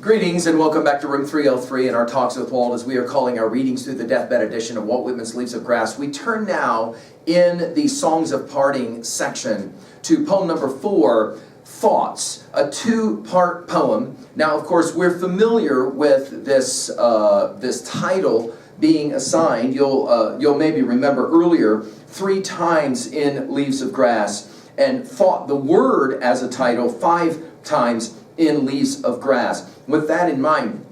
Greetings and welcome back to Room 303 in our Talks with Walt, as we are calling our readings through the deathbed edition of Walt Whitman's Leaves of Grass. We turn now in the Songs of Parting section to poem number 4, Thoughts, a two-part poem. Now, of course, we're familiar with this title being assigned. You'll maybe remember earlier 3 times in Leaves of Grass, and thought the word as a title 5 times in Leaves of Grass. With that in mind,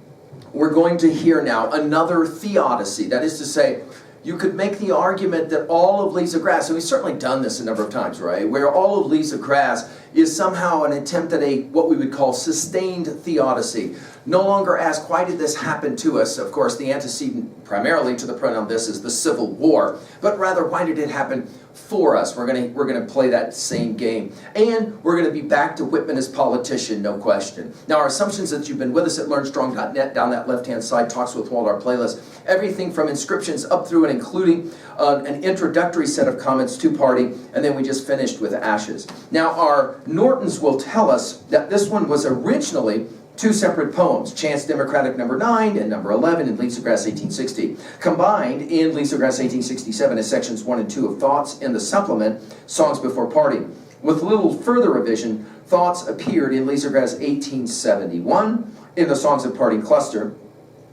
we're going to hear now another theodicy. That is to say, you could make the argument that all of Leaves of Grass, and we've certainly done this a number of times, right? Where all of Leaves of Grass is somehow an attempt at what we would call sustained theodicy. No longer ask, why did this happen to us? Of course, the antecedent primarily to the pronoun this is the Civil War, but rather, why did it happen for us? We're going to play that same game. And we're going to be back to Whitman as politician, no question. Now, our assumptions that you've been with us at LearnStrong.net, down that left-hand side, Talks with Walt, our playlist, everything from inscriptions up through and including an introductory set of comments to Party, and then we just finished with Ashes. Now, our Nortons will tell us that this one was originally 2 separate poems, Chance Democratic number 9 and number 11 in Leaves of Grass 1860, combined in Leaves of Grass 1867 as sections 1 and 2 of Thoughts in the supplement, Songs Before Parting. With a little further revision, Thoughts appeared in Leaves of Grass 1871 in the Songs of Parting cluster,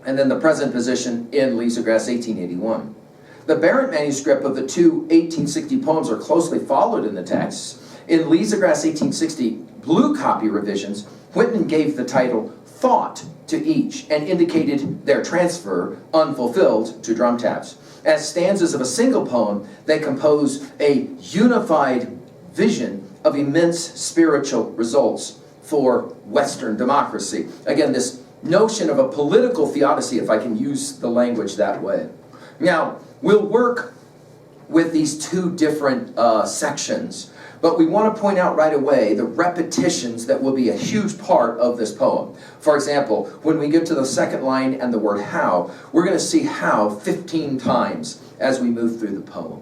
and then the present position in Leaves of Grass 1881. The Barrett manuscript of the 2 1860 poems are closely followed in the texts. In Leaves of Grass 1860 blue copy revisions, Whitman gave the title Thought to each and indicated their transfer, unfulfilled, to drum taps. As stanzas of a single poem, they compose a unified vision of immense spiritual results for Western democracy. Again, this notion of a political theodicy, if I can use the language that way. Now, we'll work with these 2 different sections, but we want to point out right away the repetitions that will be a huge part of this poem. For example, when we get to the second line and the word how, we're going to see how 15 times as we move through the poem.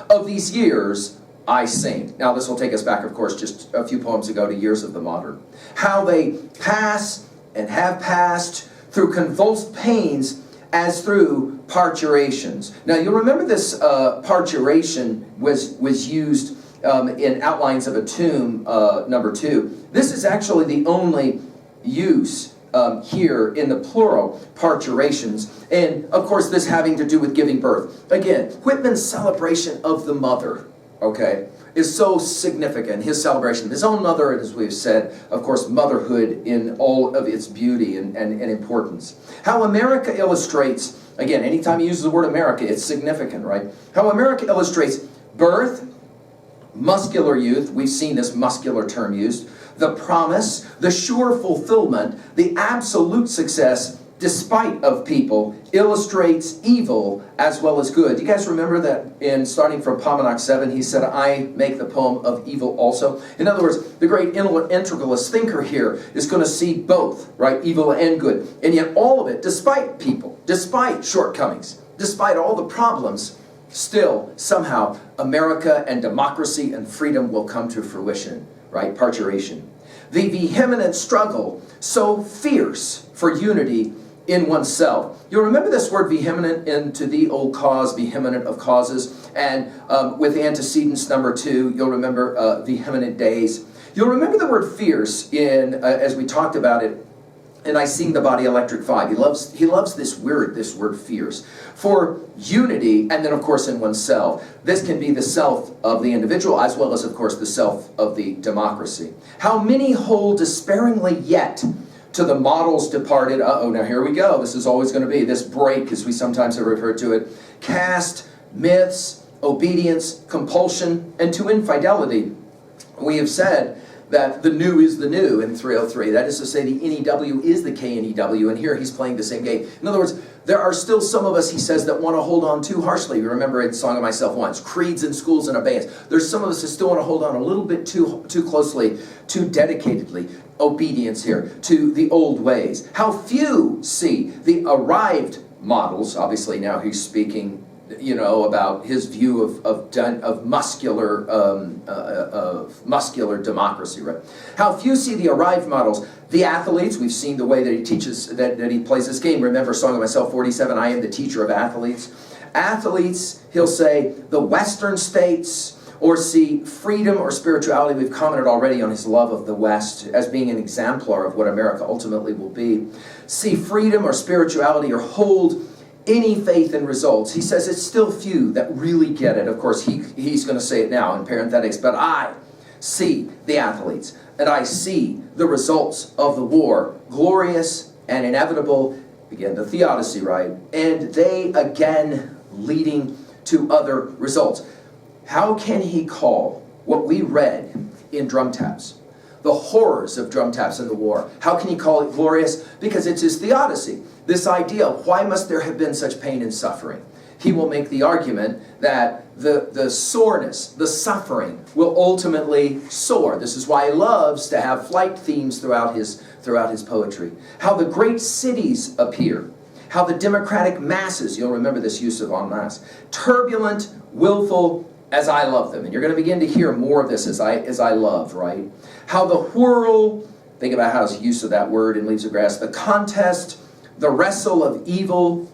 Of these years, I sing. Now, this will take us back, of course, just a few poems ago to Years of the Modern. How they pass and have passed through convulsed pains as through parturations. Now, you'll remember this parturation was used in Outlines of a Tomb, number 2. This is actually the only use here in the plural, parturations. And, of course, this having to do with giving birth. Again, Whitman's celebration of the mother, okay, is so significant. His celebration of his own mother, and as we've said, of course, motherhood in all of its beauty and importance. How America illustrates, again, anytime he uses the word America, it's significant, right? How America illustrates birth, muscular youth, we've seen this muscular term used, the promise, the sure fulfillment, the absolute success despite of people, illustrates evil as well as good. You guys remember that in starting from Pomanak 7, he said, I make the poem of evil also. In other words, the great integralist thinker here is going to see both, right, evil and good. And yet all of it, despite people, despite shortcomings, despite all the problems, still, somehow, America and democracy and freedom will come to fruition, right? Parturation. The vehement struggle, so fierce for unity in oneself. You'll remember this word vehement into the old cause, vehement of causes, and with antecedents number 2, you'll remember vehement days. You'll remember the word fierce in, as we talked about it, and I Sing the Body Electric 5. He loves this word fierce. For unity, and then of course in oneself. This can be the self of the individual as well as of course the self of the democracy. How many hold despairingly yet to the models departed. Now here we go. This is always going to be this break, as we sometimes have referred to it. Caste, myths, obedience, compulsion, and to infidelity. We have said that the new is the new in 303. That is to say, the NEW is the KNEW, and here he's playing the same game. In other words, there are still some of us, he says, that want to hold on too harshly. You remember in Song of Myself Once, creeds in schools and abeyance. There's some of us who still want to hold on a little bit too closely, too dedicatedly. Obedience here to the old ways. How few see the arrived models. Obviously now he's speaking you know, about his view of muscular democracy, right? How few see the arrived models. The athletes, we've seen the way that he teaches, that he plays this game. Remember Song of Myself 47, I am the teacher of athletes. Athletes, he'll say, the Western states, or see freedom or spirituality. We've commented already on his love of the West as being an exemplar of what America ultimately will be. See freedom or spirituality or hold any faith in results. He says it's still few that really get it. Of course, he's going to say it now in parenthetics, but I see the athletes and I see the results of the war, glorious and inevitable. Again, the theodicy, right? And they again leading to other results. How can he call what we read in drum taps, the horrors of drum taps in the war, how can he call it glorious? Because it's his theodicy. This idea, why must there have been such pain and suffering? He will make the argument that the soreness, the suffering, will ultimately soar. This is why he loves to have flight themes throughout his poetry. How the great cities appear. How the democratic masses, you'll remember this use of en masse, turbulent, willful, as I love them. And you're going to begin to hear more of this as I love, right? How the whirl, think about how his use of that word in Leaves of Grass, the contest, the wrestle of evil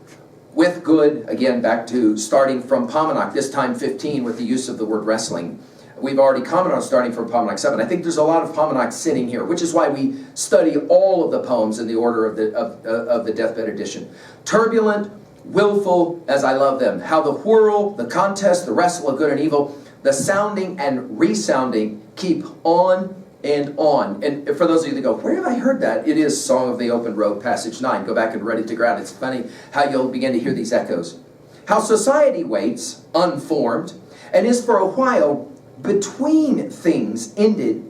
with good, again, back to starting from Pomenoc, this time 15 with the use of the word wrestling. We've already commented on starting from Pomenoc 7. I think there's a lot of Pomenoc sitting here, which is why we study all of the poems in the order of the Deathbed Edition. Turbulent, willful, as I love them. How the whirl, the contest, the wrestle of good and evil, the sounding and resounding keep on and on. And for those of you that go, where have I heard that? It is Song of the Open Road, passage 9. Go back and read it to ground. It's funny how you'll begin to hear these echoes. How society waits, unformed, and is for a while between things ended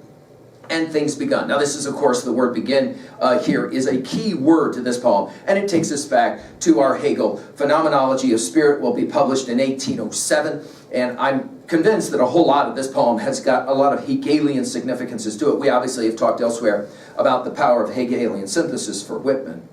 and things begun. Now this is, of course, the word begin here is a key word to this poem, and it takes us back to our Hegel. Phenomenology of Spirit will be published in 1807, and I'm convinced that a whole lot of this poem has got a lot of Hegelian significances to it. We obviously have talked elsewhere about the power of Hegelian synthesis for Whitman.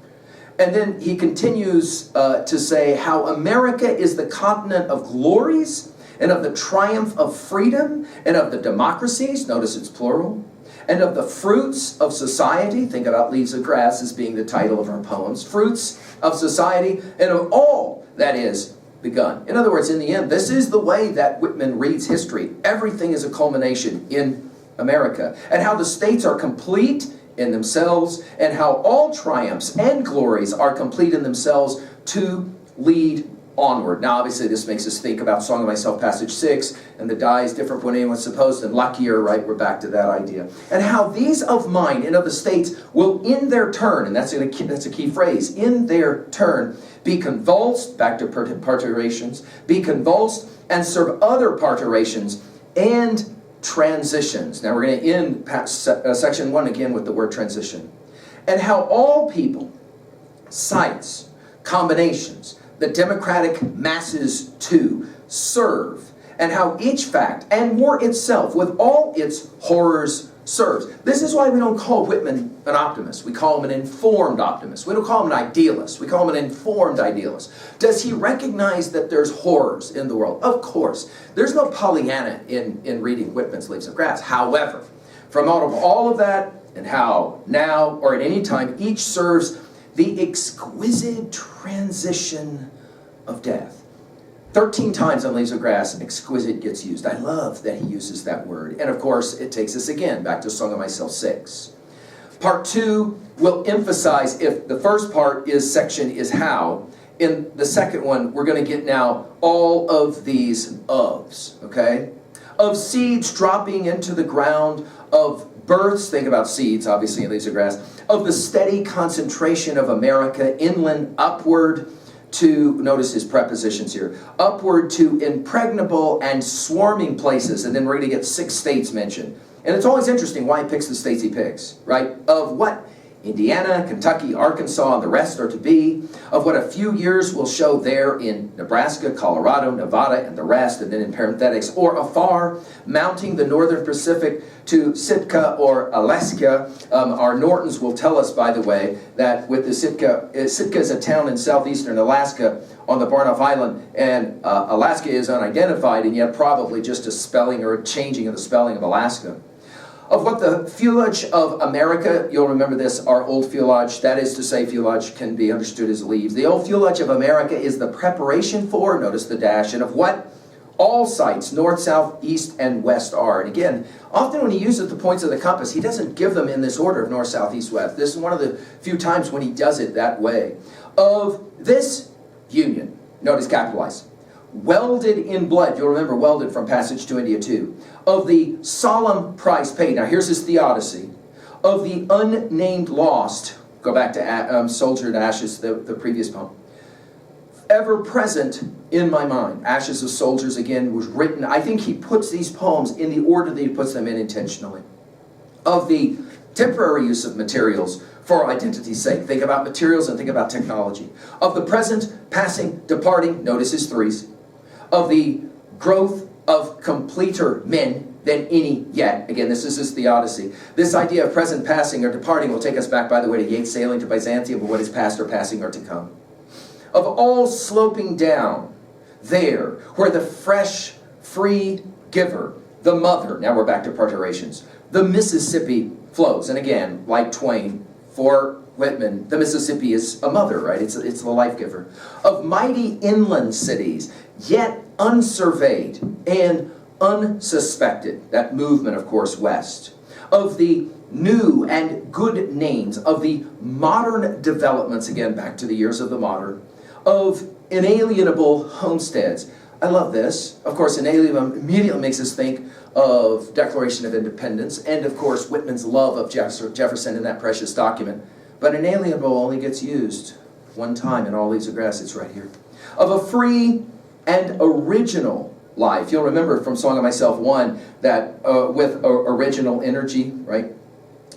And then he continues to say how America is the continent of glories and of the triumph of freedom and of the democracies, notice it's plural, and of the fruits of society. Think about Leaves of Grass as being the title of her poems. Fruits of society and of all that is begun. In other words, in the end, this is the way that Whitman reads history. Everything is a culmination in America. And how the states are complete in themselves, and how all triumphs and glories are complete in themselves to lead onward. Now, obviously, this makes us think about Song of Myself, passage 6, and the die is different from what anyone's supposed, and luckier, right? We're back to that idea. And how these of mine and of the states will in their turn, and that's a key phrase, in their turn, be convulsed, back to parturations, be convulsed and serve other parturations and transitions. Now, we're going to end section 1 again with the word transition. And how all people, sites, combinations, the democratic masses too, serve, and how each fact and war itself with all its horrors serves. This is why we don't call Whitman an optimist. We call him an informed optimist. We don't call him an idealist. We call him an informed idealist. Does he recognize that there's horrors in the world? Of course. There's no Pollyanna in reading Whitman's Leaves of Grass. However, from out of all of that, and how now or at any time each serves the exquisite transition of death. 13 times on Leaves of Grass, exquisite gets used. I love that he uses that word. And of course, it takes us again back to Song of Myself 6. Part 2 will emphasize, if the first part section is how, in the second one, we're going to get now all of these ofs, okay? Of seeds dropping into the ground, of births, think about seeds, obviously, in Leaves of Grass, of the steady concentration of America inland upward to, notice his prepositions here, upward to impregnable and swarming places, and then we're going to get 6 states mentioned. And it's always interesting why he picks the states he picks, right? Of what Indiana, Kentucky, Arkansas, and the rest are to be, of what a few years will show there in Nebraska, Colorado, Nevada, and the rest, and then in parenthetics, or afar, mounting the northern Pacific to Sitka or Alaska. Our Nortons will tell us, by the way, that with the Sitka is a town in southeastern Alaska on the Barnoff Island, and Alaska is unidentified, and yet probably just a spelling or a changing of the spelling of Alaska. Of what the feuillage of America, you'll remember this, our old feuillage, that is to say feuillage can be understood as leaves. The old feuillage of America is the preparation for, notice the dash, and of what all sites, north, south, east, and west are. And again, often when he uses the points of the compass, he doesn't give them in this order of north, south, east, west. This is one of the few times when he does it that way. Of this union, notice capitalized, welded in blood, you'll remember welded from Passage to India 2, of the solemn price paid. Now here's his theodicy. Of the unnamed lost, go back to Soldier to Ashes, the previous poem, ever present in my mind. Ashes of Soldiers, again, was written, I think he puts these poems in the order that he puts them in intentionally. Of the temporary use of materials for identity's sake. Think about materials and think about technology. Of the present, passing, departing, notice his threes. Of the growth of completer men than any yet. Again, this is his theodicy. This idea of present, passing, or departing will take us back, by the way, to Yeats' sailing to Byzantium, but what is past or passing or to come. Of all sloping down, there, where the fresh, free giver, the mother, now we're back to parturations, the Mississippi flows. And again, like Twain, for Whitman, the Mississippi is a mother, right? It's the life giver. Of mighty inland cities, yet unsurveyed and unsuspected. That movement, of course, west. Of the new and good names, of the modern developments, again, back to the years of the modern, of inalienable homesteads. I love this. Of course, inalienable immediately makes us think of Declaration of Independence, and of course, Whitman's love of Jefferson in that precious document. But inalienable only gets used one time in All Leaves of Grass. It's right here. Of a free and original life. You'll remember from Song of Myself 1 that with original energy, right?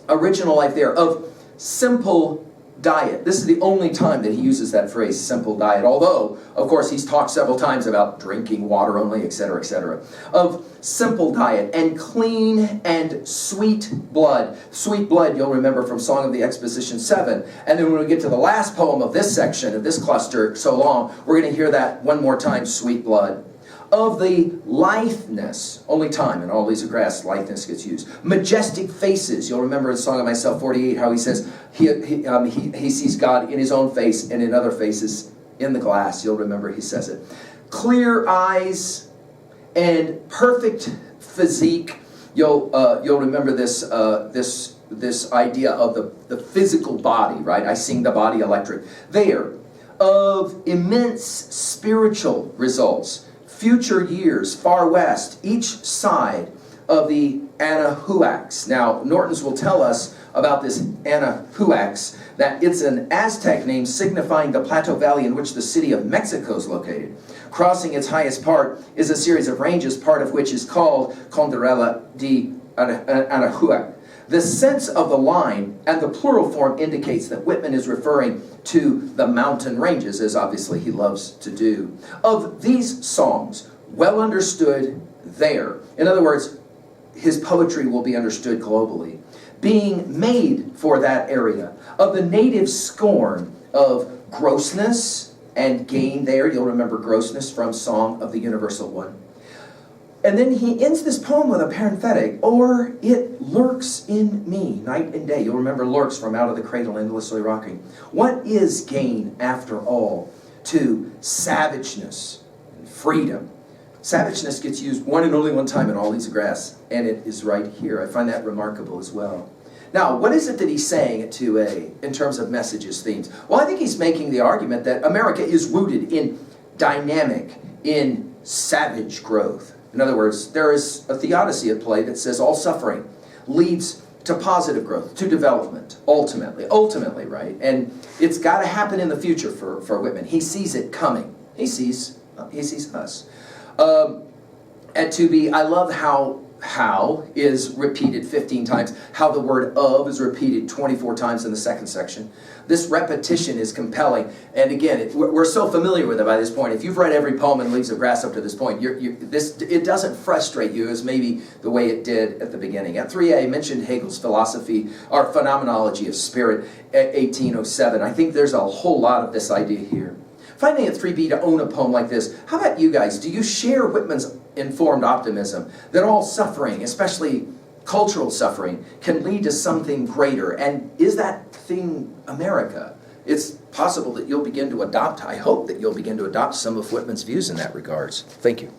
Original life there. Of simple diet. This is the only time that he uses that phrase, simple diet. Although, of course, he's talked several times about drinking water only, etc., etc. Of simple diet and clean and sweet blood. Sweet blood, you'll remember from Song of the Exposition 7. And then when we get to the last poem of this section, of this cluster, so long, we're going to hear that one more time, sweet blood. Of the litheness, only time in All Leaves of Grass, litheness gets used. Majestic faces, you'll remember in Song of Myself 48 how he says he sees God in his own face and in other faces in the glass. You'll remember he says it. Clear eyes and perfect physique. You'll remember this idea of the physical body, right? I sing the body electric. There, of immense spiritual results. Future years, far west, each side of the Anahuacs. Now, Nortons will tell us about this Anahuacs, that it's an Aztec name signifying the plateau valley in which the city of Mexico is located. Crossing its highest part is a series of ranges, part of which is called Cordillera de Anahuac. The sense of the line and the plural form indicates that Whitman is referring to the mountain ranges, as obviously he loves to do. Of these songs, well understood there. In other words, his poetry will be understood globally. Being made for that area. Of the native scorn of grossness and gain there. You'll remember grossness from Song of the Universal One. And then he ends this poem with a parenthetic, or it lurks in me, night and day. You'll remember lurks from Out of the Cradle, Endlessly Rocking. What is gain, after all, to savageness and freedom? Savageness gets used one and only one time in All Leaves of Grass, and it is right here. I find that remarkable as well. Now, what is it that he's saying in terms of messages, themes? Well, I think he's making the argument that America is rooted in dynamic, in savage growth. In other words, there is a theodicy at play that says all suffering leads to positive growth, to development, ultimately, right? And it's got to happen in the future for Whitman. He sees it coming. He sees us. And I love how how is repeated 15 times, how the word of is repeated 24 times in the second section. This repetition is compelling, and again, we're so familiar with it by this point. If you've read every poem in Leaves of Grass up to this point, it doesn't frustrate you as maybe the way it did at the beginning. At 3A, I mentioned Hegel's philosophy, or phenomenology of spirit, at 1807. I think there's a whole lot of this idea here. Finally, at 3B, to own a poem like this, how about you guys? Do you share Whitman's informed optimism that all suffering, especially cultural suffering, can lead to something greater? And is that thing America? It's possible that you'll begin to adopt, I hope that you'll begin to adopt some of Whitman's views in that regards. Thank you.